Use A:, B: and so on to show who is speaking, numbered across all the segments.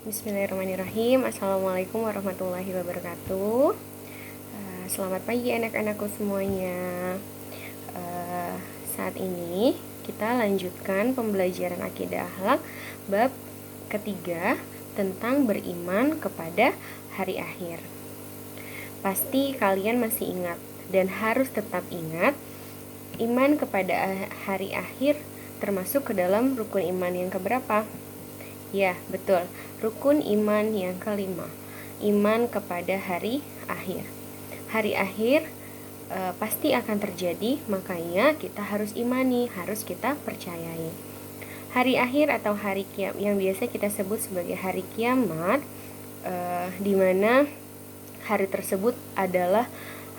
A: Bismillahirrahmanirrahim. Assalamualaikum warahmatullahi wabarakatuh. Selamat pagi anak-anakku semuanya. Saat ini kita lanjutkan pembelajaran akidah akhlak bab ketiga tentang beriman kepada hari akhir. Pasti kalian masih ingat dan harus tetap ingat, iman kepada hari akhir termasuk ke dalam rukun iman yang keberapa? Ya, betul. Rukun iman yang kelima. Iman kepada hari akhir. Hari akhir pasti akan terjadi, makanya kita harus imani, harus kita percayai. Hari akhir atau hari kiamat yang biasa kita sebut sebagai hari kiamat, di mana hari tersebut adalah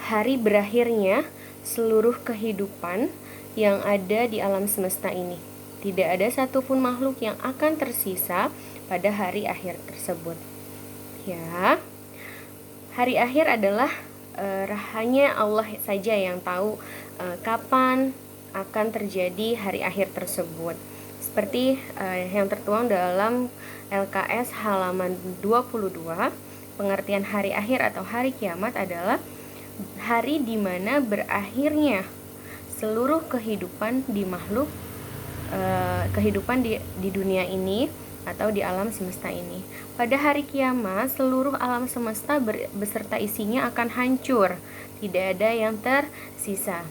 A: hari berakhirnya seluruh kehidupan yang ada di alam semesta ini. Tidak ada satupun makhluk yang akan tersisa pada hari akhir tersebut. Ya, hari akhir adalah hanya Allah saja yang tahu kapan akan terjadi hari akhir tersebut. Seperti yang tertuang dalam LKS halaman 22, pengertian hari akhir atau hari kiamat adalah hari di mana berakhirnya seluruh kehidupan di makhluk kehidupan di dunia ini atau di alam semesta ini. Pada hari kiamat, seluruh alam semesta beserta isinya akan hancur, tidak ada yang tersisa.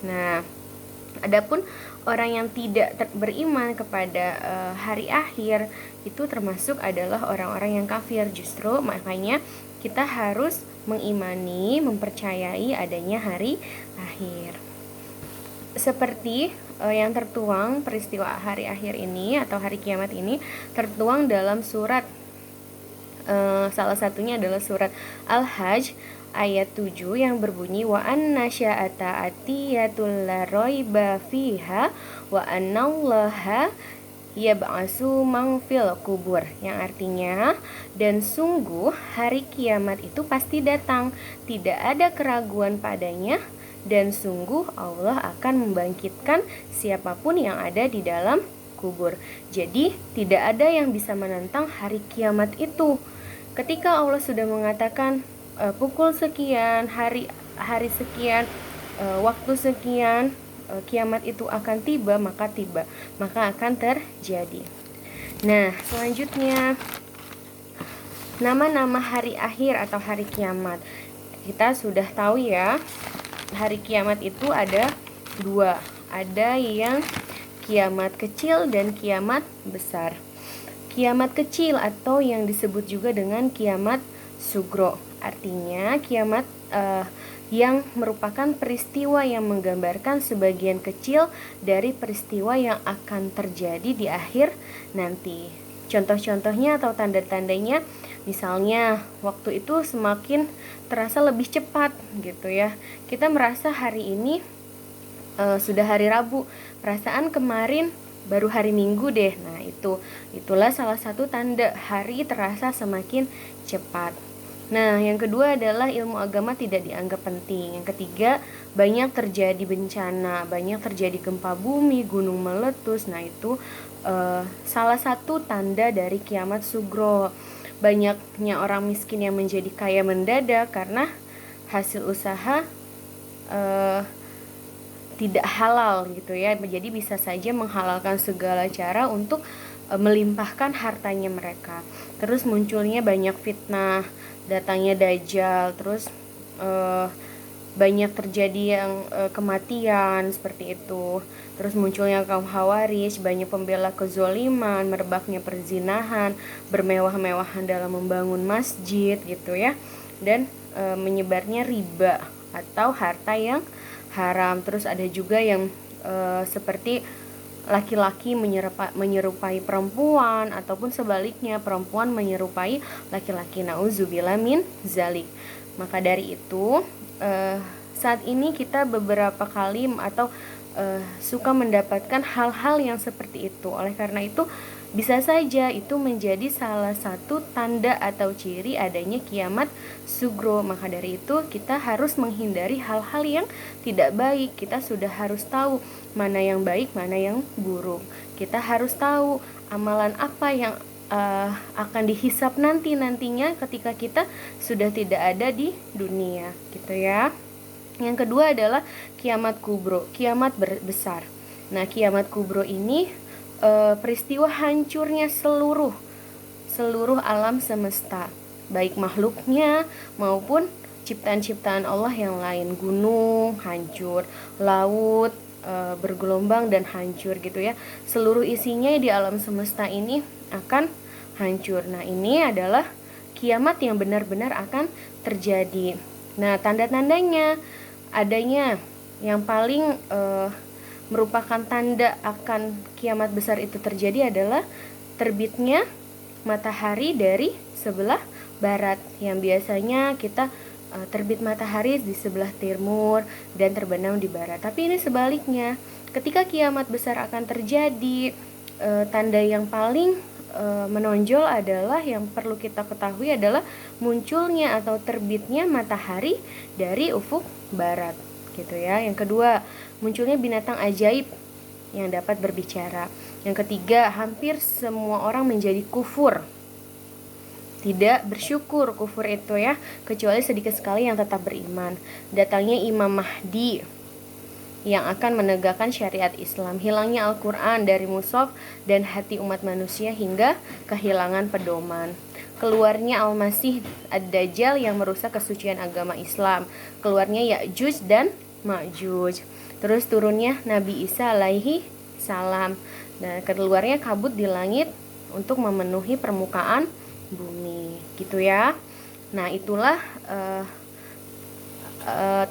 A: Nah, adapun orang yang tidak beriman kepada hari akhir itu termasuk adalah orang-orang yang kafir. Justru makanya kita harus mengimani, mempercayai adanya hari akhir. Seperti yang tertuang peristiwa hari akhir ini atau hari kiamat ini tertuang dalam surat, salah satunya adalah surat Al-Hajj ayat 7 yang berbunyi wa anna sya'ata atiyatul la raiba fiha wa annallaha yab'asu man fil kubur, yang artinya dan sungguh hari kiamat itu pasti datang, tidak ada keraguan padanya, dan sungguh Allah akan membangkitkan siapapun yang ada di dalam kubur. Jadi tidak ada yang bisa menentang hari kiamat itu. Ketika Allah sudah mengatakan pukul sekian, hari sekian, waktu sekian, kiamat itu akan tiba, maka akan terjadi. Nah, selanjutnya nama-nama hari akhir atau hari kiamat. Kita sudah tahu ya, hari kiamat itu ada dua. Ada yang kiamat kecil dan kiamat besar. Kiamat kecil atau yang disebut juga dengan kiamat sugro, artinya kiamat yang merupakan peristiwa yang menggambarkan sebagian kecil dari peristiwa yang akan terjadi di akhir nanti. Contoh-contohnya atau tanda-tandanya, misalnya waktu itu semakin terasa lebih cepat gitu ya. Kita merasa hari ini sudah hari Rabu, perasaan kemarin baru hari Minggu deh. Nah, itulah salah satu tanda hari terasa semakin cepat. Nah, yang kedua adalah ilmu agama tidak dianggap penting. Yang ketiga, banyak terjadi bencana, banyak terjadi gempa bumi, gunung meletus. Nah, itu salah satu tanda dari kiamat sugro. Banyaknya orang miskin yang menjadi kaya mendadak karena hasil usaha tidak halal gitu ya. Jadi bisa saja menghalalkan segala cara untuk melimpahkan hartanya mereka. Terus munculnya banyak fitnah, datangnya dajjal, terus banyak terjadi yang kematian seperti itu. Terus munculnya kaum khawarij, banyak pembela kezoliman, merebaknya perzinahan, bermewah-mewahan dalam membangun masjid gitu ya. Dan menyebarnya riba atau harta yang haram. Terus ada juga yang seperti laki-laki menyerupai perempuan ataupun sebaliknya perempuan menyerupai laki-laki. Nauzubillah min zalik. Maka dari itu saat ini kita beberapa kali atau suka mendapatkan hal-hal yang seperti itu. Oleh karena itu bisa saja itu menjadi salah satu tanda atau ciri adanya kiamat sugro. Maka dari itu kita harus menghindari hal-hal yang tidak baik. Kita sudah harus tahu mana yang baik, mana yang buruk. Kita harus tahu amalan apa yang akan dihisap nantinya ketika kita sudah tidak ada di dunia, gitu ya. Yang kedua adalah kiamat kubro, kiamat besar. Nah, kiamat kubro ini peristiwa hancurnya seluruh alam semesta, baik makhluknya maupun ciptaan-ciptaan Allah yang lain. Gunung hancur, laut bergelombang dan hancur, gitu ya. Seluruh isinya di alam semesta ini akan hancur. Nah, ini adalah kiamat yang benar-benar akan terjadi. Nah, tanda-tandanya adanya yang paling merupakan tanda akan kiamat besar itu terjadi adalah terbitnya matahari dari sebelah barat, yang biasanya kita terbit matahari di sebelah timur dan terbenam di barat. Tapi ini sebaliknya, ketika kiamat besar akan terjadi, tanda yang paling menonjol adalah, yang perlu kita ketahui adalah munculnya atau terbitnya matahari dari ufuk barat, gitu ya. Yang kedua, munculnya binatang ajaib yang dapat berbicara. Yang ketiga, hampir semua orang menjadi kufur, tidak bersyukur. Kufur itu ya, kecuali sedikit sekali yang tetap beriman. Datangnya Imam Mahdi yang akan menegakkan syariat Islam. Hilangnya Al-Quran dari mushaf dan hati umat manusia hingga kehilangan pedoman. Keluarnya Al-Masih Ad-Dajjal yang merusak kesucian agama Islam. Keluarnya Ya'juj dan Ma'juj. Terus turunnya Nabi Isa alaihi salam. Dan keluarnya kabut di langit untuk memenuhi permukaan bumi, gitu ya. Nah, itulah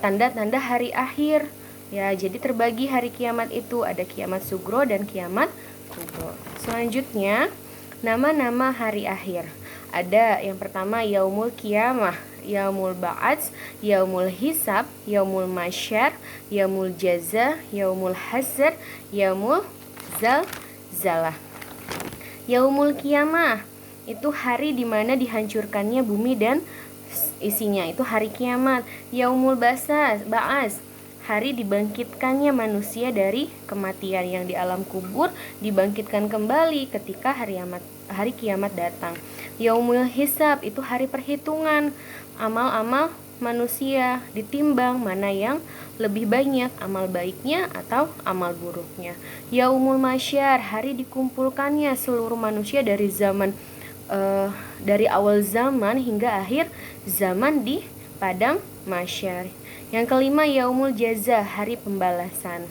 A: tanda-tanda hari akhir ya. Jadi terbagi hari kiamat itu, ada kiamat sugro dan kiamat kubro. Selanjutnya, nama-nama hari akhir. Ada yang pertama Yaumul Qiyamah, Yaumul Ba'ats, Yaumul Hisab, Yaumul Masyar, Yaumul Jaza, Yaumul Hasr, Yaumul Zalzalah. Yaumul Qiyamah itu hari dimana dihancurkannya bumi dan isinya, itu hari kiamat. Yaumul Ba'ats, hari dibangkitkannya manusia dari kematian, yang di alam kubur dibangkitkan kembali ketika hari kiamat datang. Yaumul Hisab itu hari perhitungan amal-amal manusia, ditimbang mana yang lebih banyak amal baiknya atau amal buruknya. Yaumul Masyar, hari dikumpulkannya seluruh manusia dari awal zaman hingga akhir zaman di padang masyar. Yang kelima Yaumul Jaza, hari pembalasan.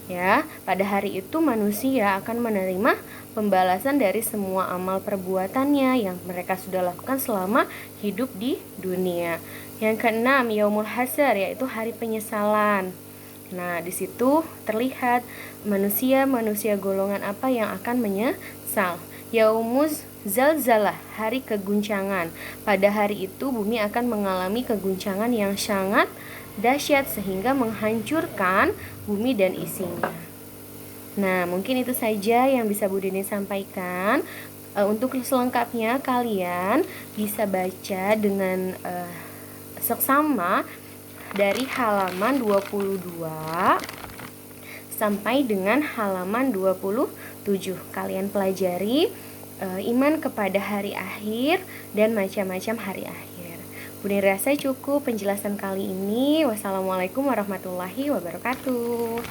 A: Ya, pada hari itu manusia akan menerima pembalasan dari semua amal perbuatannya yang mereka sudah lakukan selama hidup di dunia. Yang keenam Yaumul Hasr, yaitu hari penyesalan. Nah, di situ terlihat manusia golongan apa yang akan menyesal. Yaumuz Zalzalah, hari keguncangan. Pada hari itu bumi akan mengalami keguncangan yang sangat dahsyat sehingga menghancurkan bumi dan isinya. Nah, mungkin itu saja yang bisa Bu Dini sampaikan. Untuk selengkapnya kalian bisa baca dengan seksama dari halaman 22 sampai dengan halaman 27. Kalian pelajari iman kepada hari akhir dan macam-macam hari akhir. Bu Dini rasa cukup penjelasan kali ini. Wassalamualaikum warahmatullahi wabarakatuh.